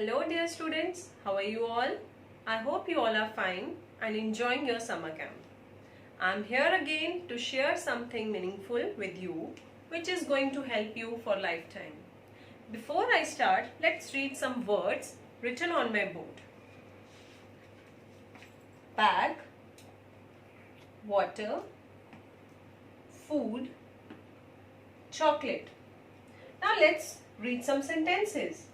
Hello dear students, how are you all? I hope you all are fine and enjoying your summer camp. I am here again to share something meaningful with you which is going to help you for lifetime. Before I start, let's read some words written on my board. Bag, water, food, chocolate. Now let's read some sentences.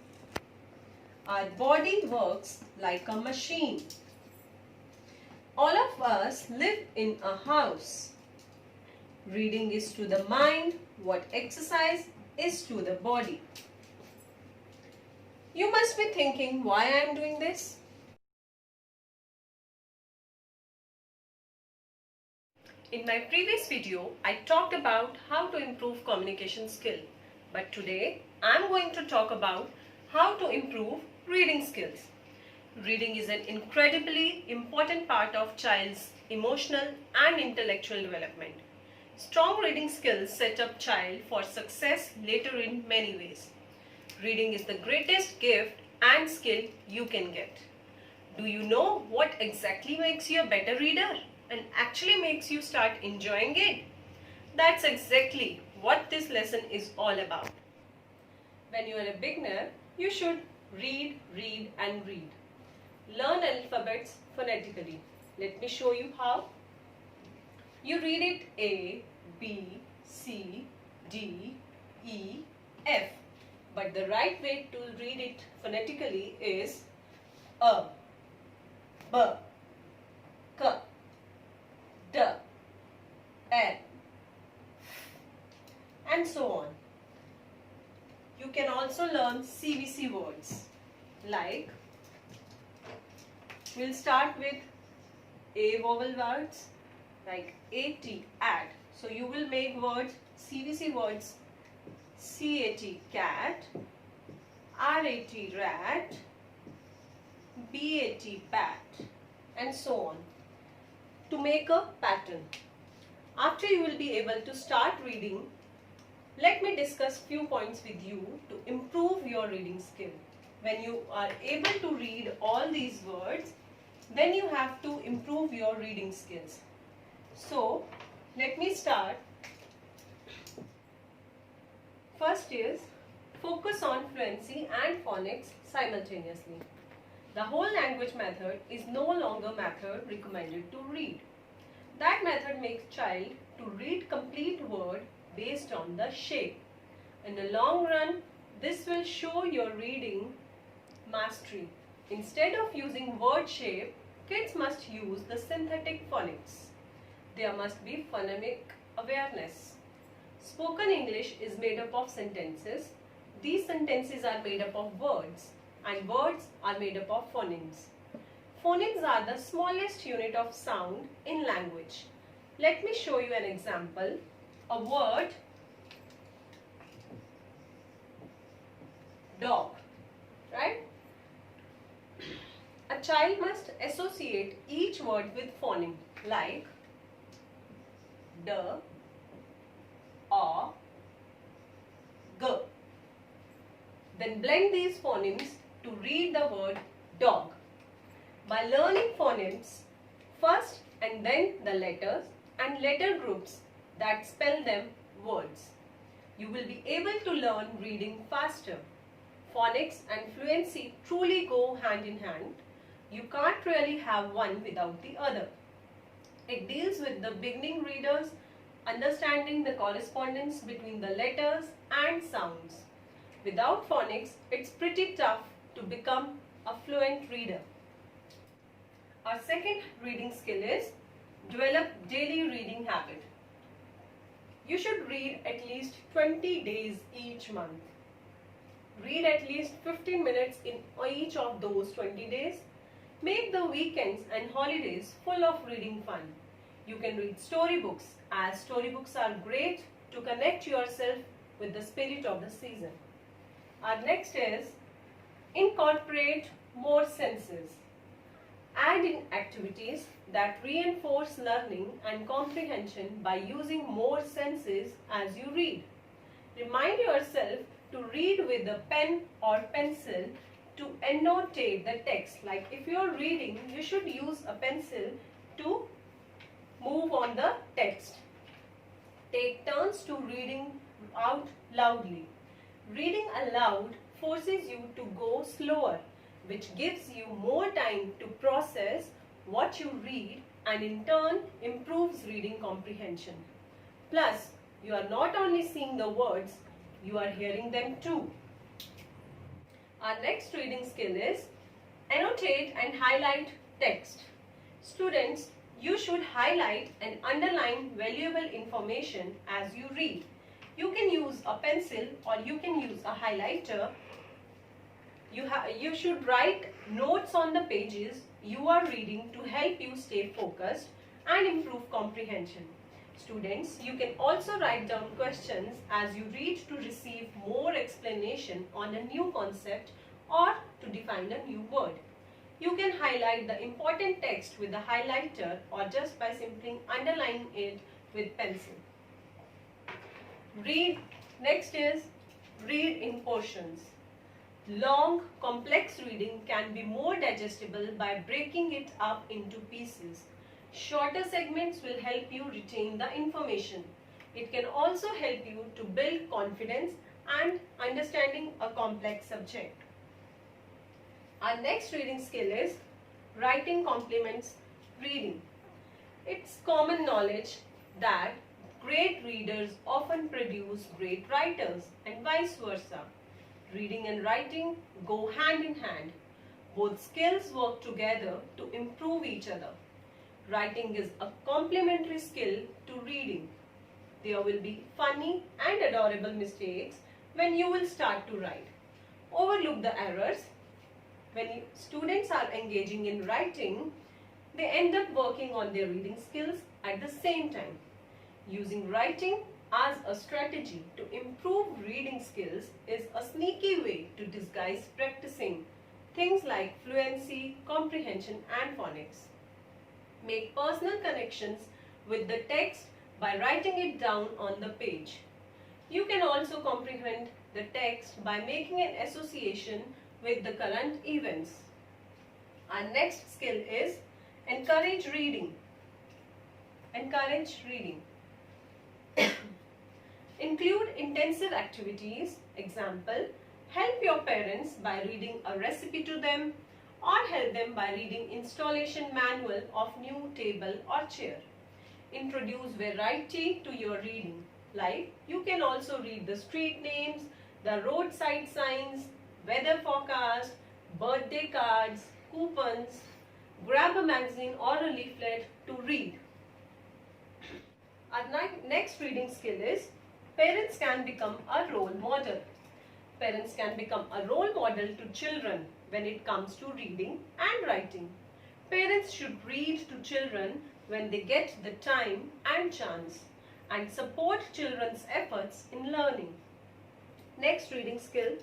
Our body works like a machine. All of us live in a house. Reading is to the mind what exercise is to the body. You must be thinking why I am doing this. In my previous video, I talked about how to improve communication skill. But today, I am going to talk about how to improve reading skills. Reading is an incredibly important part of child's emotional and intellectual development. Strong reading skills set up child for success later in many ways. Reading is the greatest gift and skill you can get. Do you know what exactly makes you a better reader and actually makes you start enjoying it? That's exactly what this lesson is all about. When you are a beginner, you should read, read and read. Learn alphabets phonetically. Let me show you how. You read it A, B, C, D, E, F. But the right way to read it phonetically is A, B, K, D, L, and so on. You can also learn CVC words like, we'll start with A vowel words like AT, at. So you will make words, CVC words, CAT, cat, RAT, rat, BAT, bat, and so on to make a pattern. After you will be able to start reading, let me discuss few points with you to improve your reading skill. When you are able to read all these words, then you have to improve your reading skills. So, let me start. First is focus on fluency and phonics simultaneously. The whole language method is no longer method recommended to read. That method makes child to read complete word based on the shape. In the long run, this will show your reading mastery. Instead of using word shape, kids must use the synthetic phonics. There must be phonemic awareness. Spoken English is made up of sentences. These sentences are made up of words, and words are made up of phonemes. Phonemes are the smallest unit of sound in language. Let me show you an example. A word, dog, right? A child must associate each word with phoneme like D, A, G. Then blend these phonemes to read the word dog. By learning phonemes first and then the letters and letter groups that spell them words, you will be able to learn reading faster. Phonics and fluency truly go hand in hand. You can't really have one without the other. It deals with the beginning readers understanding the correspondence between the letters and sounds. Without phonics, it's pretty tough to become a fluent reader. Our second reading skill is develop daily reading habit. You should read at least 20 days each month. Read at least 15 minutes in each of those 20 days. Make the weekends and holidays full of reading fun. You can read storybooks, as storybooks are great to connect yourself with the spirit of the season. Our next is incorporate more senses. Add in activities that reinforce learning and comprehension by using more senses as you read. Remind yourself to read with a pen or pencil to annotate the text. Like if you are reading, you should use a pencil to move on the text. Take turns to reading out loudly. Reading aloud forces you to go slower, which gives you more time to process what you read and in turn improves reading comprehension. Plus, you are not only seeing the words, you are hearing them too. Our next reading skill is annotate and highlight text. Students, you should highlight and underline valuable information as you read. You can use a pencil or you can use a highlighter. You should write notes on the pages you are reading to help you stay focused and improve comprehension. Students, you can also write down questions as you read to receive more explanation on a new concept or to define a new word. You can highlight the important text with a highlighter or just by simply underlining it with pencil. Next is read in portions. Long, complex reading can be more digestible by breaking it up into pieces. Shorter segments will help you retain the information. It can also help you to build confidence and understanding a complex subject. Our next reading skill is writing complements reading. It's common knowledge that great readers often produce great writers and vice versa. Reading and writing go hand in hand. Both skills work together to improve each other. Writing is a complementary skill to reading. There will be funny and adorable mistakes when you will start to write. Overlook the errors. When students are engaging in writing, they end up working on their reading skills at the same time. Using writing as a strategy to improve reading skills is a sneaky way to disguise practicing things like fluency, comprehension, and phonics. Make personal connections with the text by writing it down on the page. You can also comprehend the text by making an association with the current events. Our next skill is encourage reading. Encourage reading. Include intensive activities. Example, help your parents by reading a recipe to them or help them by reading installation manual of new table or chair. Introduce variety to your reading. Like you can also read the street names, the roadside signs, weather forecast, birthday cards, coupons. Grab a magazine or a leaflet to read. Our next reading skill is parents can become a role model. Parents can become a role model to children when it comes to reading and writing. Parents should read to children when they get the time and chance and support children's efforts in learning. Next reading skill,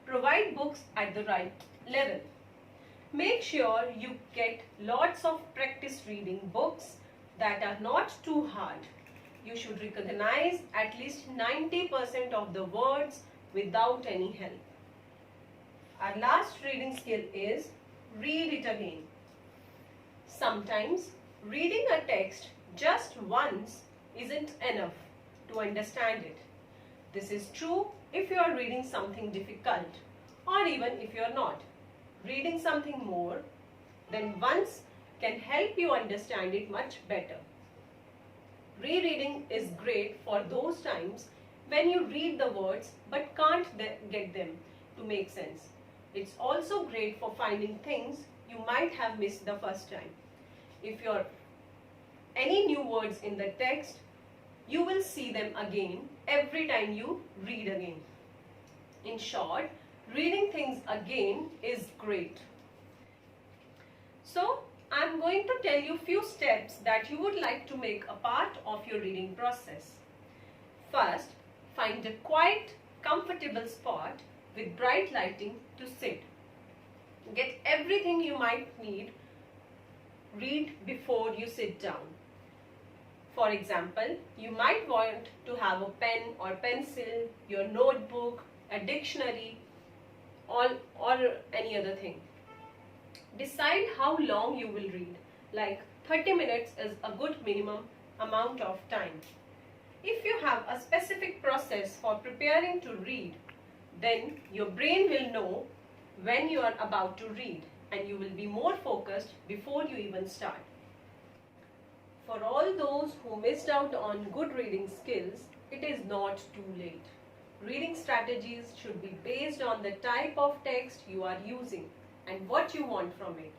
provide books at the right level. Make sure you get lots of practice reading books that are not too hard. You should recognize at least 90% of the words without any help. Our last reading skill is read it again. Sometimes reading a text just once isn't enough to understand it. This is true if you are reading something difficult or even if you are not. Reading something more than once can help you understand it much better. Rereading is great for those times when you read the words but can't get them to make sense. It's also great for finding things you might have missed the first time. If you're any new words in the text, you will see them again every time you read again. In short, reading things again is great. So, I'm going to tell you few steps that you would like to make a part of your reading process. First, find a quiet, comfortable spot with bright lighting to sit. Get everything you might need. Read before you sit down. For example, you might want to have a pen or pencil, your notebook, a dictionary, or any other thing. Decide how long you will read, like 30 minutes is a good minimum amount of time. If you have a specific process for preparing to read, then your brain will know when you are about to read and you will be more focused before you even start. For all those who missed out on good reading skills, it is not too late. Reading strategies should be based on the type of text you are using and what you want from it.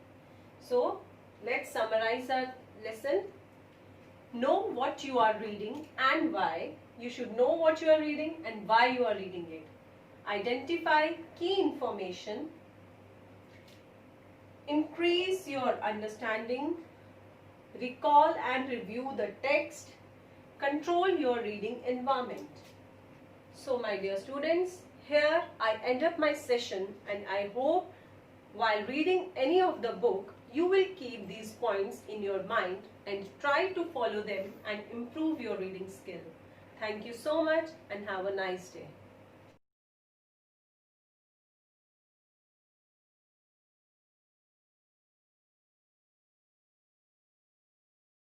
So, let's summarize our lesson. Know what you are reading and why. You should know what you are reading and why you are reading it. Identify key information. Increase your understanding. Recall and review the text. Control your reading environment. So my dear students, here I end up my session, and I hope while reading any of the book, you will keep these points in your mind and try to follow them and improve your reading skill. Thank you so much and have a nice day.